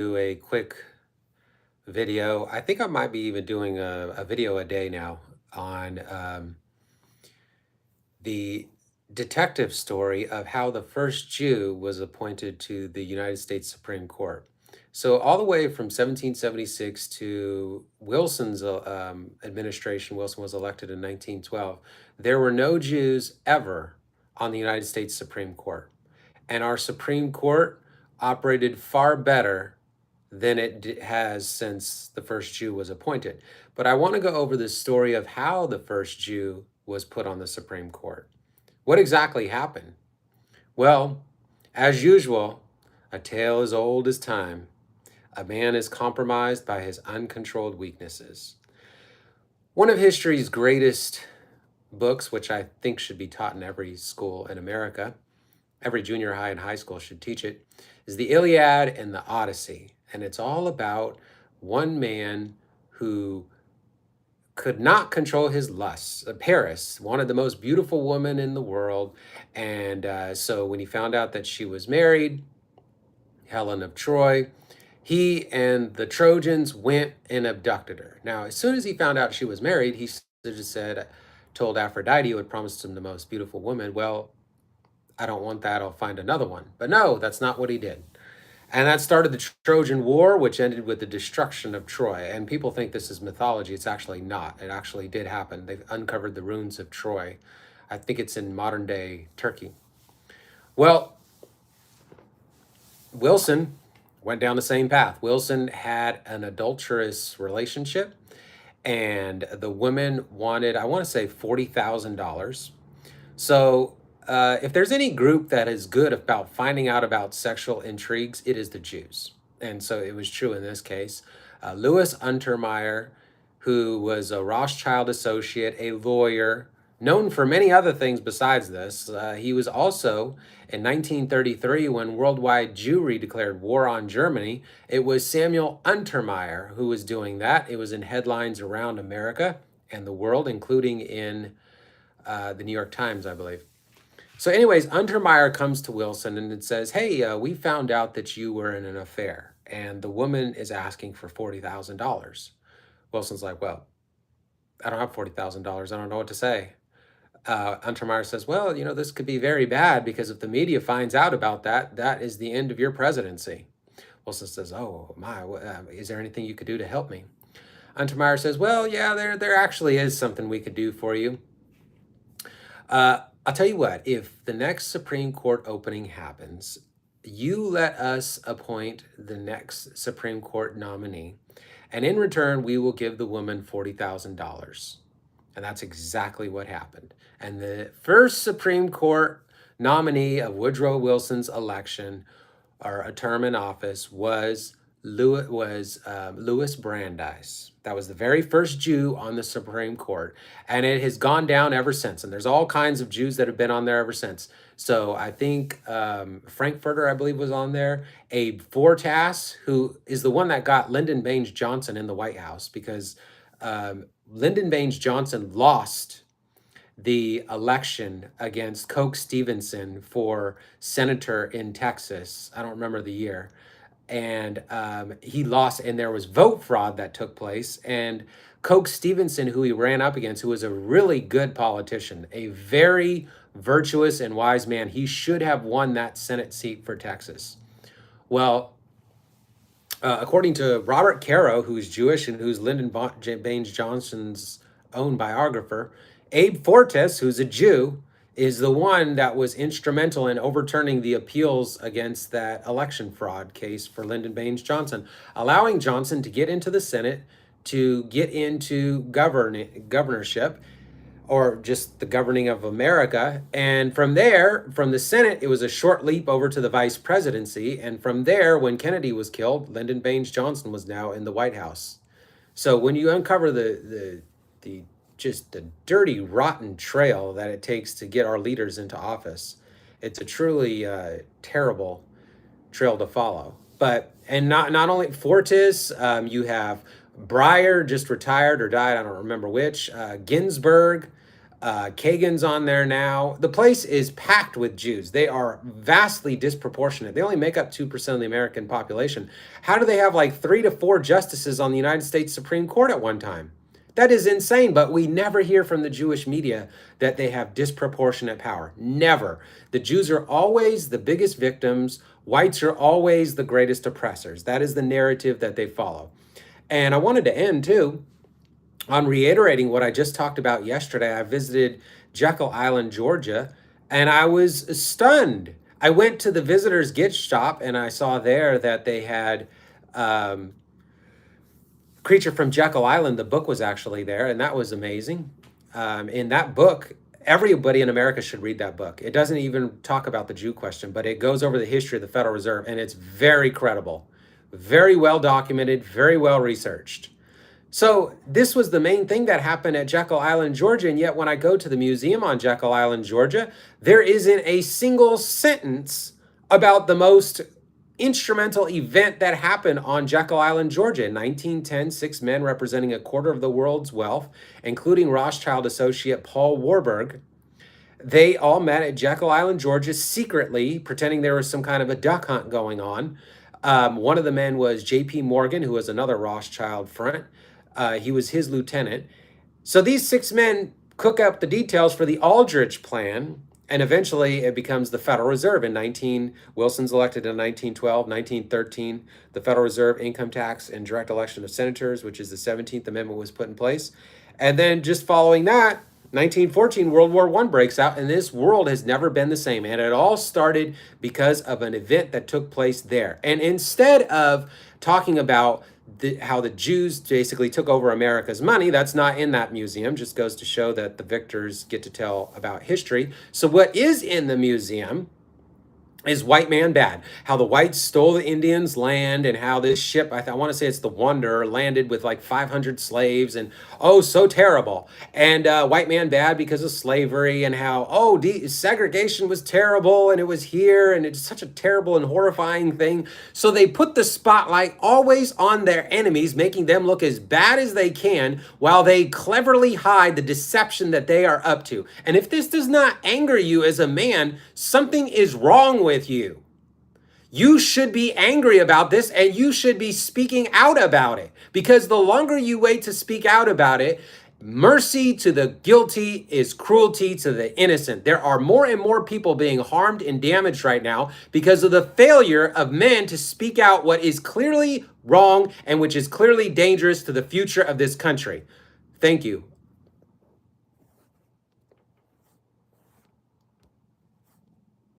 a quick video. I think I might be even doing a video a day now on the detective story of how the first Jew was appointed to the United States Supreme Court. So, all the way from 1776 to Wilson's administration, Wilson was elected in 1912, there were no Jews ever on the United States Supreme Court. And our Supreme Court operated far better than it has since the first Jew was appointed. But I want to go over the story of how the first Jew was put on the Supreme Court. What exactly happened? Well, as usual, a tale as old as time. A man is compromised by his uncontrolled weaknesses. One of history's greatest books, which I think should be taught in every school in America, every junior high and high school should teach it, is the Iliad and the Odyssey. And it's all about one man who could not control his lusts. Paris wanted the most beautiful woman in the world. And so when he found out that she was married, Helen of Troy, he and the Trojans went and abducted her. Now, as soon as he found out she was married, he just said, told Aphrodite, who had promised him the most beautiful woman, well, I don't want that, I'll find another one. But no, that's not what he did. And that started the Trojan War, which ended with the destruction of Troy. And people think this is mythology. It's actually not. It actually did happen. They've uncovered the ruins of Troy. I think it's in modern day Turkey. Well, Wilson went down the same path. Wilson had an adulterous relationship, and the woman wanted, I want to say, $40,000. So if there's any group that is good about finding out about sexual intrigues, it is the Jews. And so it was true in this case. Louis Untermeyer, who was a Rothschild associate, a lawyer, known for many other things besides this. He was also, in 1933, when worldwide Jewry declared war on Germany, it was Samuel Untermeyer who was doing that. It was in headlines around America and the world, including in the New York Times, I believe. So anyways, Untermeyer comes to Wilson and it says, hey, we found out that you were in an affair and the woman is asking for $40,000. Wilson's like, well, I don't have $40,000. I don't know what to say. Untermeyer says, well, this could be very bad because if the media finds out about that, that is the end of your presidency. Wilson says, oh my, is there anything you could do to help me? Untermeyer says, well, yeah, there actually is something we could do for you. I'll tell you what, if the next Supreme Court opening happens, you let us appoint the next Supreme Court nominee, and in return, we will give the woman $40,000. And that's exactly what happened. And the first Supreme Court nominee of Woodrow Wilson's election, or a term in office, was Louis Brandeis. That was the very first Jew on the Supreme Court, and it has gone down ever since. And there's all kinds of Jews that have been on there ever since. So I think Frankfurter, I believe, was on there. Abe Fortas, who is the one that got Lyndon Baines Johnson in the White House, because Lyndon Baines Johnson lost the election against Coke Stevenson for senator in Texas. I don't remember the year. And he lost, and there was vote fraud that took place. And Coke Stevenson, who he ran up against, who was a really good politician, a very virtuous and wise man, he should have won that Senate seat for Texas. Well, according to Robert Caro, who's Jewish and who's Lyndon Baines Johnson's own biographer, Abe Fortas, who's a Jew, is the one that was instrumental in overturning the appeals against that election fraud case for Lyndon Baines Johnson, allowing Johnson to get into the Senate, to get into governorship, or just the governing of America. And from there, from the Senate, it was a short leap over to the vice presidency. And from there, when Kennedy was killed, Lyndon Baines Johnson was now in the White House. So when you uncover the just the dirty, rotten trail that it takes to get our leaders into office, it's a truly terrible trail to follow. But, and not only Fortas, you have Breyer, just retired or died, I don't remember which, Ginsburg, Kagan's on there now. The place is packed with Jews. They are vastly disproportionate. They only make up 2% of the American population. How do they have like 3 to 4 justices on the United States Supreme Court at one time? That is insane, but we never hear from the Jewish media that they have disproportionate power. Never. The Jews are always the biggest victims. Whites are always the greatest oppressors. That is the narrative that they follow. And I wanted to end too on reiterating what I just talked about yesterday. I visited Jekyll Island, Georgia, and I was stunned. I went to the visitors gift shop and I saw there that they had Creature from Jekyll Island. The book was actually there, and that was amazing. In that book, everybody in America should read that book. It doesn't even talk about the Jew question, but it goes over the history of the Federal Reserve, and it's very credible, very well documented, very well researched. So this was the main thing that happened at Jekyll Island, Georgia. And yet when I go to the museum on Jekyll Island, Georgia, there isn't a single sentence about the most instrumental event that happened on Jekyll Island, Georgia. In 1910, 6 men representing a quarter of the world's wealth, including Rothschild associate Paul Warburg, they all met at Jekyll Island, Georgia, secretly, pretending there was some kind of a duck hunt going on. One of the men was J.P. Morgan, who was another Rothschild front. He was his lieutenant. So these 6 men cook up the details for the Aldrich Plan, and eventually it becomes the Federal Reserve. Wilson's elected in 1912, 1913, the Federal Reserve income tax and direct election of senators, which is the 17th Amendment, was put in place. And then just following that, 1914, World War I breaks out, and this world has never been the same. And it all started because of an event that took place there. And instead of talking about how the Jews basically took over America's money, that's not in that museum. Just goes to show that the victors get to tell about history. So what is in the museum is White Man Bad, how the whites stole the Indians' land, and how this ship, I want to say it's the Wonder, landed with like 500 slaves, and oh, so terrible. And White Man Bad because of slavery, and how, segregation was terrible, and it was here, and it's such a terrible and horrifying thing. So they put the spotlight always on their enemies, making them look as bad as they can, while they cleverly hide the deception that they are up to. And if this does not anger you as a man, something is wrong with you. You should be angry about this, and you should be speaking out about it, because the longer you wait to speak out about it, mercy to the guilty is cruelty to the innocent. There are more and more people being harmed and damaged right now because of the failure of men to speak out what is clearly wrong and which is clearly dangerous to the future of this country. Thank you.